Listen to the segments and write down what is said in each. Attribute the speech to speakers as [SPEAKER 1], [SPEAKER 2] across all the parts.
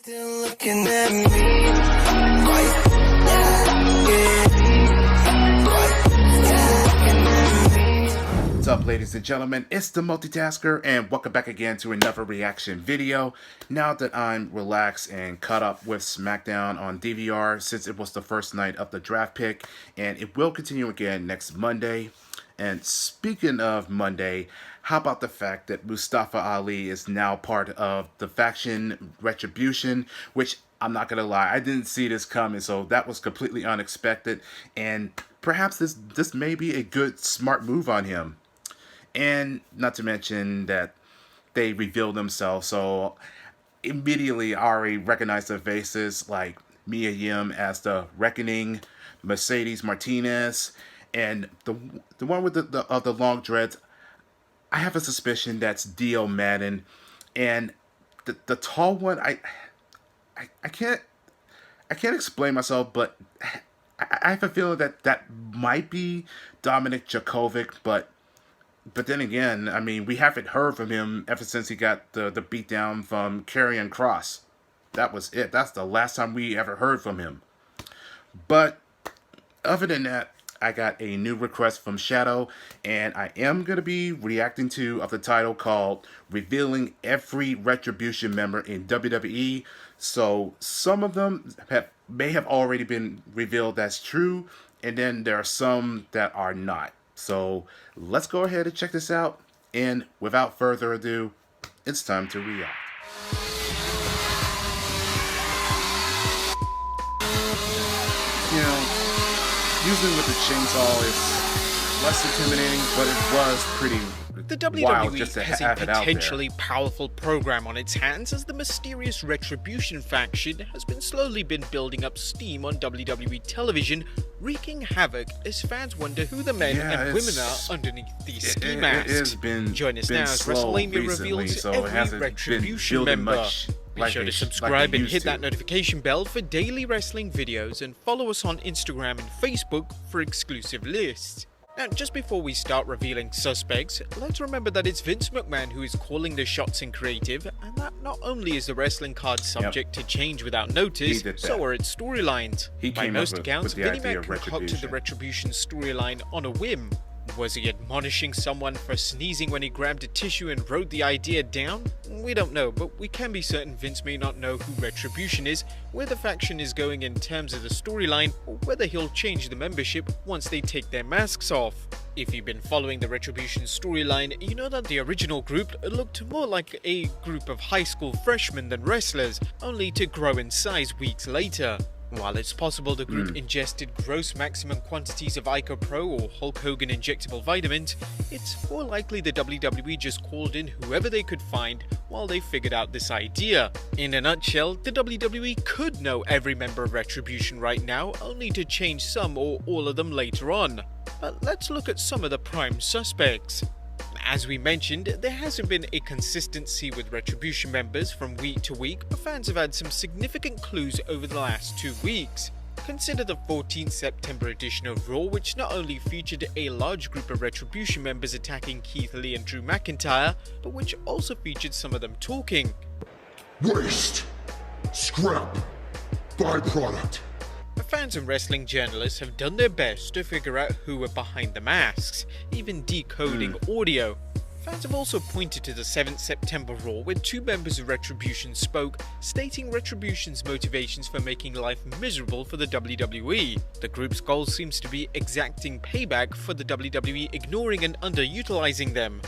[SPEAKER 1] Still looking at me.
[SPEAKER 2] What's up, ladies and gentlemen? It's the Multitasker, and welcome back again to another reaction video. Now that I'm relaxed and caught up with SmackDown on DVR, since it was the first night of the draft pick, and it will continue again next Monday. And speaking of Monday, how about the fact that Mustafa Ali is now part of the faction Retribution, which I'm not gonna lie, I didn't see this coming, so that was completely unexpected, and perhaps this may be a good, smart move on him. And not to mention that they revealed themselves, so immediately I already recognized their faces, like Mia Yim as the Reckoning, Mercedes Martinez, and the one with the long dreads. I have a suspicion that's Dio Madden, and the tall one. I can't explain myself, but I have a feeling that might be Dominic Djokovic, but then again, I mean, we haven't heard from him ever since he got the beatdown from Karrion Kross. That was it. That's the last time we ever heard from him. But other than that, I got a new request from Shadow, and I am going to be reacting to the title called Revealing Every Retribution Member in WWE. So some of them may have already been revealed, that's true, and then there are some that are not. So let's go ahead and check this out, and without further ado, it's time to react. You know, using with the chainsaw is less intimidating, but it was pretty
[SPEAKER 3] the WWE has a potentially powerful program on its hands, as the mysterious Retribution faction has slowly been building up steam on WWE television, wreaking havoc as fans wonder who the men and women are underneath these ski masks. Join us now as WrestleMania reveals every Retribution member. Be sure to subscribe and hit that notification bell for daily wrestling videos, and follow us on Instagram and Facebook for exclusive lists. Now, just before we start revealing suspects, let's remember that it's Vince McMahon who is calling the shots in creative, and that not only is the wrestling card subject to change without notice, so are its storylines. By most accounts, Vinnie Mac concocted the Retribution storyline on a whim. Was he admonishing someone for sneezing when he grabbed a tissue and wrote the idea down? We don't know, but we can be certain Vince may not know who Retribution is, where the faction is going in terms of the storyline, or whether he'll change the membership once they take their masks off. If you've been following the Retribution storyline, you know that the original group looked more like a group of high school freshmen than wrestlers, only to grow in size weeks later. While it's possible the group ingested gross maximum quantities of IcoPro or Hulk Hogan injectable vitamins, it's more likely the WWE just called in whoever they could find while they figured out this idea. In a nutshell, the WWE could know every member of Retribution right now, only to change some or all of them later on. But let's look at some of the prime suspects. As we mentioned, there hasn't been a consistency with Retribution members from week to week, but fans have had some significant clues over the last 2 weeks. Consider the 14th September edition of Raw, which not only featured a large group of Retribution members attacking Keith Lee and Drew McIntyre, but which also featured some of them talking.
[SPEAKER 4] Waste. Scrap. Byproduct.
[SPEAKER 3] Fans and wrestling journalists have done their best to figure out who were behind the masks, even decoding audio. Fans have also pointed to the 7th September Raw, where 2 members of Retribution spoke, stating Retribution's motivations for making life miserable for the WWE. The group's goal seems to be exacting payback for the WWE ignoring and underutilizing them.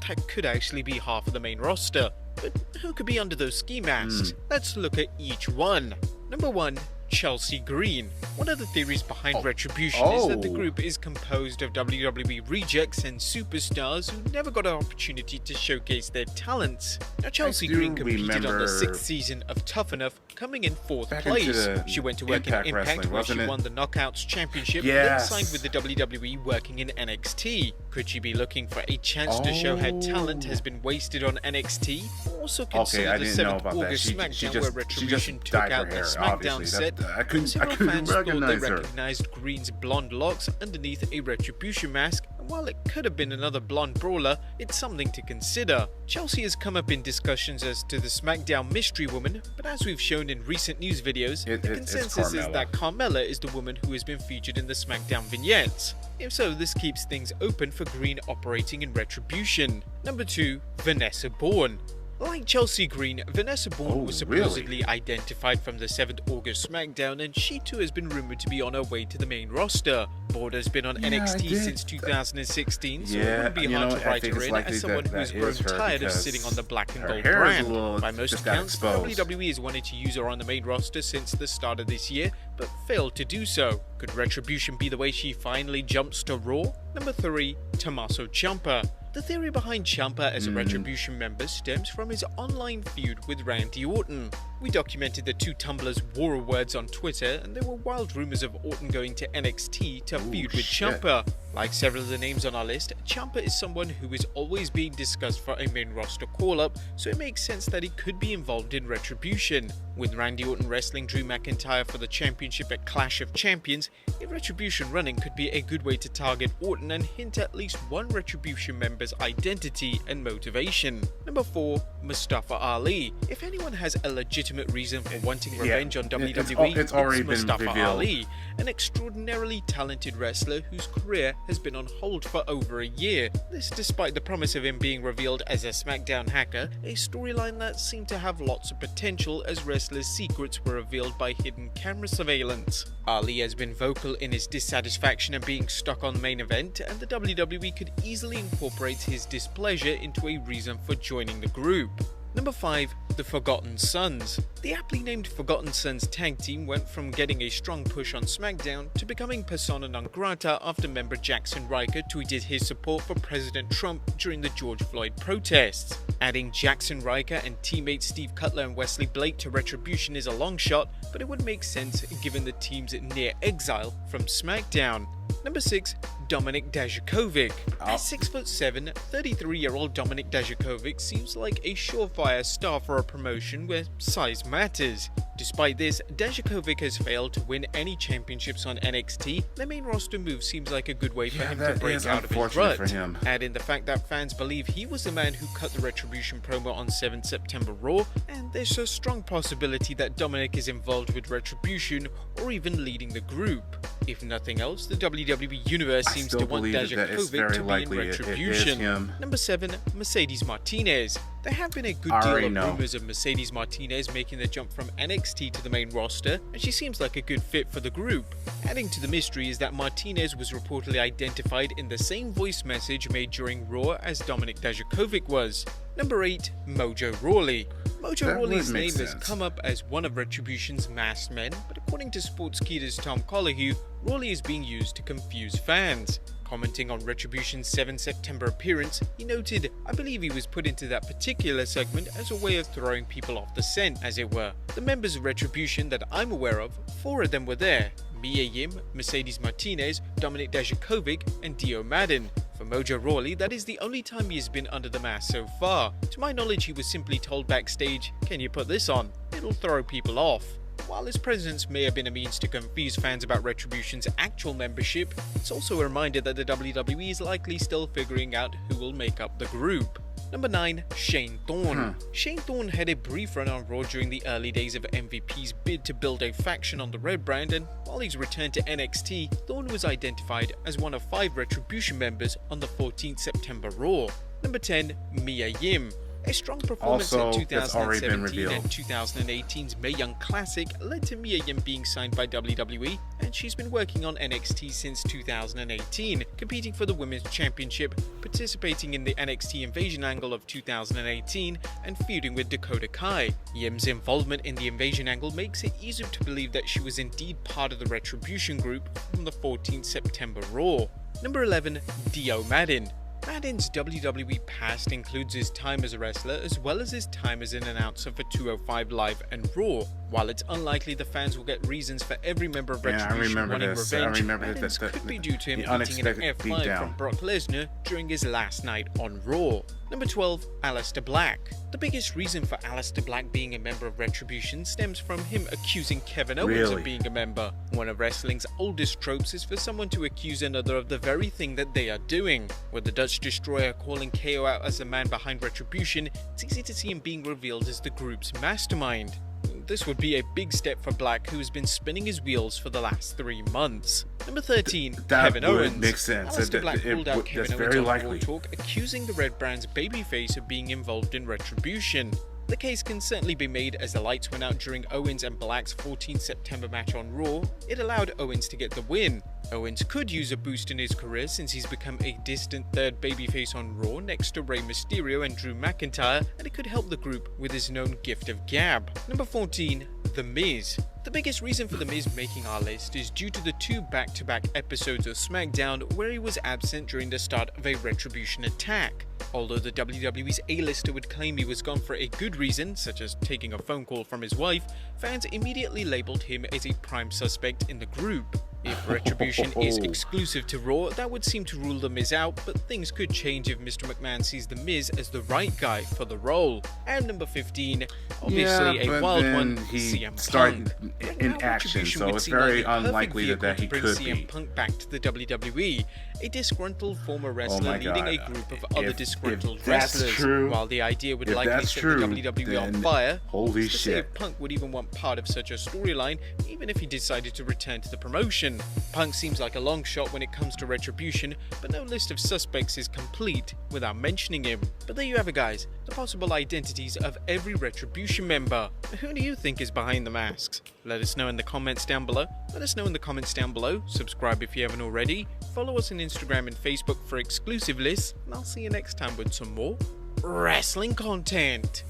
[SPEAKER 3] That could actually be half of the main roster. But who could be under those ski masks? Let's look at each one. Number 1. Chelsea Green. One of the theories behind Retribution is that the group is composed of WWE rejects and superstars who never got an opportunity to showcase their talents. Now, Chelsea Green competed on the 6th season of Tough Enough, coming in 4th place. She went to work in Impact, where she won the Knockouts Championship, then signed with the WWE, working in NXT. Could she be looking for a chance to show her talent has been wasted on NXT? Also consider the 7th August SmackDown, where Retribution took out the SmackDown set.
[SPEAKER 2] I couldn't
[SPEAKER 3] fans thought they
[SPEAKER 2] recognize her.
[SPEAKER 3] recognized Green's blonde locks underneath a Retribution mask, and while it could have been another blonde brawler, it's something to consider. Chelsea has come up in discussions as to the SmackDown mystery woman, but as we've shown in recent news videos, the consensus is that Carmella is the woman who has been featured in the SmackDown vignettes. If so, this keeps things open for Green operating in Retribution. Number 2, Vanessa Bourne. Like Chelsea Green, Vanessa Bourne was supposedly identified from the 7th August SmackDown, and she too has been rumored to be on her way to the main roster. Bourne has been on NXT since 2016, so it wouldn't be hard to write her in as someone who has grown tired of sitting on the black and gold brand. By most accounts, WWE has wanted to use her on the main roster since the start of this year, but failed to do so. Could Retribution be the way she finally jumps to Raw? Number 3, Tommaso Ciampa. The theory behind Ciampa as a Retribution member stems from his online feud with Randy Orton. We documented the two tumblers' war words on Twitter, and there were wild rumors of Orton going to NXT to feud with Ciampa. Like several of the names on our list, Ciampa is someone who is always being discussed for a main roster call-up, so it makes sense that he could be involved in Retribution. With Randy Orton wrestling Drew McIntyre for the championship at Clash of Champions, a Retribution run-in could be a good way to target Orton and hint at least one Retribution member's identity and motivation. Number 4, Mustafa Ali. If anyone has a legitimate reason for wanting revenge on WWE, it's Mustafa Ali, an extraordinarily talented wrestler whose career has been on hold for over a year. This despite the promise of him being revealed as a SmackDown hacker, a storyline that seemed to have lots of potential as wrestlers' secrets were revealed by hidden camera surveillance. Ali has been vocal in his dissatisfaction at being stuck on the main event, and the WWE could easily incorporate his displeasure into a reason for joining the group. Number 5, the Forgotten Sons. The aptly named Forgotten Sons tag team went from getting a strong push on SmackDown to becoming persona non grata after member Jackson Ryker tweeted his support for President Trump during the George Floyd protests. Adding Jackson Ryker and teammates Steve Cutler and Wesley Blake to Retribution is a long shot, but it would make sense given the team's near exile from SmackDown. Number 6, Dominik Dijakovic. At 6'7", 33-year-old Dominik Dijakovic seems like a surefire star for a promotion where size matters. Despite this, Dijakovic has failed to win any championships on NXT. The main roster move seems like a good way for him to break out of his rut. Add in the fact that fans believe he was the man who cut the Retribution promo on 7th September Raw, and there's a strong possibility that Dominik is involved with Retribution or even leading the group. If nothing else, the WWE Universe seems to want Dijakovic to be in Retribution. Number 7, Mercedes Martinez. There have been a good deal of rumors of Mercedes Martinez making the jump from NXT to the main roster, and she seems like a good fit for the group. Adding to the mystery is that Martinez was reportedly identified in the same voice message made during Raw as Dominik Dijakovic was. Number 8, Mojo Rawley. Mojo Rawley's name has come up as one of Retribution's masked men, but according to Sportskeeda's Tom Colohue, Rawley is being used to confuse fans. Commenting on Retribution's 7 September appearance, he noted, "I believe he was put into that particular segment as a way of throwing people off the scent, as it were. The members of Retribution that I'm aware of, 4 of them were there. Mia Yim, Mercedes Martinez, Dominik Dijakovic, and Dio Madden. For Mojo Rawley, that is the only time he has been under the mask so far. To my knowledge, he was simply told backstage, 'Can you put this on? It'll throw people off.' While his presence may have been a means to confuse fans about Retribution's actual membership, it's also a reminder that the WWE is likely still figuring out who will make up the group. Number 9, Shane Thorne. Shane Thorne had a brief run on Raw during the early days of MVP's bid to build a faction on the Red brand, and while he's returned to NXT, Thorne was identified as one of 5 Retribution members on the 14th September Raw. Number 10, Mia Yim. A strong performance in 2017 and 2018's Mae Young Classic led to Mia Yim being signed by WWE, and she's been working on NXT since 2018, competing for the Women's Championship, participating in the NXT Invasion angle of 2018, and feuding with Dakota Kai. Yim's involvement in the Invasion angle makes it easier to believe that she was indeed part of the Retribution group from the 14th September Raw. Number 11, Dio Madden. Madden's WWE past includes his time as a wrestler as well as his time as an announcer for 205 Live and Raw. While it's unlikely the fans will get reasons for every member of Retribution wanting revenge, evidence could be due to him eating an F5 from Brock Lesnar during his last night on Raw. Number 12, Aleister Black. The biggest reason for Aleister Black being a member of Retribution stems from him accusing Kevin Owens of being a member. One of wrestling's oldest tropes is for someone to accuse another of the very thing that they are doing. With the Dutch Destroyer calling KO out as the man behind Retribution, it's easy to see him being revealed as the group's mastermind. This would be a big step for Black, who has been spinning his wheels for the last 3 months. Number 13, Kevin Owens.
[SPEAKER 2] Makes sense.
[SPEAKER 3] Aleister Black pulled out Kevin Owens on Raw Talk, accusing the Red Brand's babyface of being involved in Retribution. The case can certainly be made as the lights went out during Owens and Black's 14th September match on Raw. It allowed Owens to get the win. Owens could use a boost in his career since he's become a distant third babyface on Raw next to Rey Mysterio and Drew McIntyre, and it could help the group with his known gift of gab. Number 14, The Miz. The biggest reason for The Miz making our list is due to the 2 back-to-back episodes of SmackDown where he was absent during the start of a Retribution attack. Although the WWE's A-lister would claim he was gone for a good reason, such as taking a phone call from his wife, fans immediately labeled him as a prime suspect in the group. If Retribution is exclusive to Raw, that would seem to rule The Miz out, but things could change if Mr. McMahon sees The Miz as the right guy for the role. And number 15, obviously a wild one, CM Punk.
[SPEAKER 2] In action, so it's very unlikely that he could
[SPEAKER 3] CM Punk back to the WWE. A disgruntled former wrestler leading a group of other disgruntled wrestlers. While the idea would likely set the WWE on fire,
[SPEAKER 2] holy shit,
[SPEAKER 3] if Punk would even want part of such a storyline, even if he decided to return to the promotion. Punk seems like a long shot when it comes to Retribution, but no list of suspects is complete without mentioning him. But there you have it, guys, the possible identities of every Retribution member. Who do you think is behind the masks? Let us know in the comments down below. Subscribe if you haven't already. Follow us on Instagram and Facebook for exclusive lists, and I'll see you next time with some more wrestling content.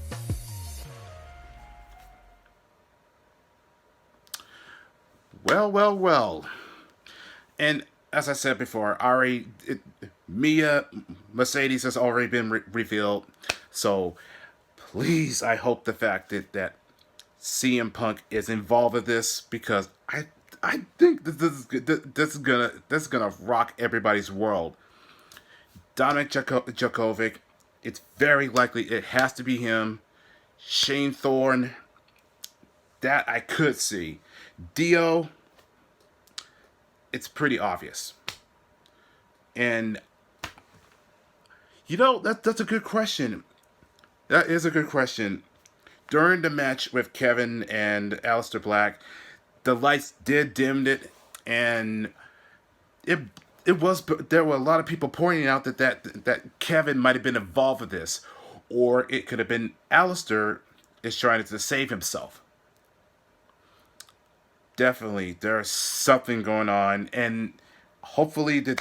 [SPEAKER 2] Well. And as I said before, Mercedes has already been revealed. So please, I hope the fact that CM Punk is involved with this, because I think this is gonna rock everybody's world. Dominic Djokovic, it's very likely it has to be him. Shane Thorne, that I could see. Dio, it's pretty obvious. And that's a good question. That is a good question. During the match with Kevin and Aleister Black, the lights did dim it, and there were a lot of people pointing out that Kevin might have been involved with this, or it could have been Aleister is trying to save himself. Definitely, there's something going on, and hopefully the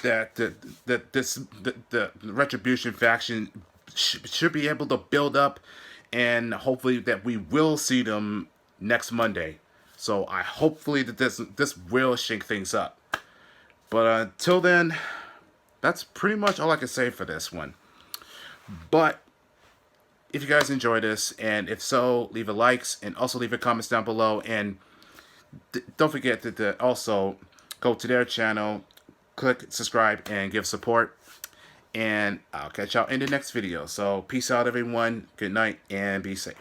[SPEAKER 2] Retribution faction should be able to build up, and hopefully that we will see them next Monday. So hopefully that this will shake things up. But until then, that's pretty much all I can say for this one. But if you guys enjoyed this, and if so, leave a likes and also leave a comments down below, and don't forget to also go to their channel, click subscribe, and give support. And I'll catch y'all in the next video. So peace out, everyone. Good night, and be safe.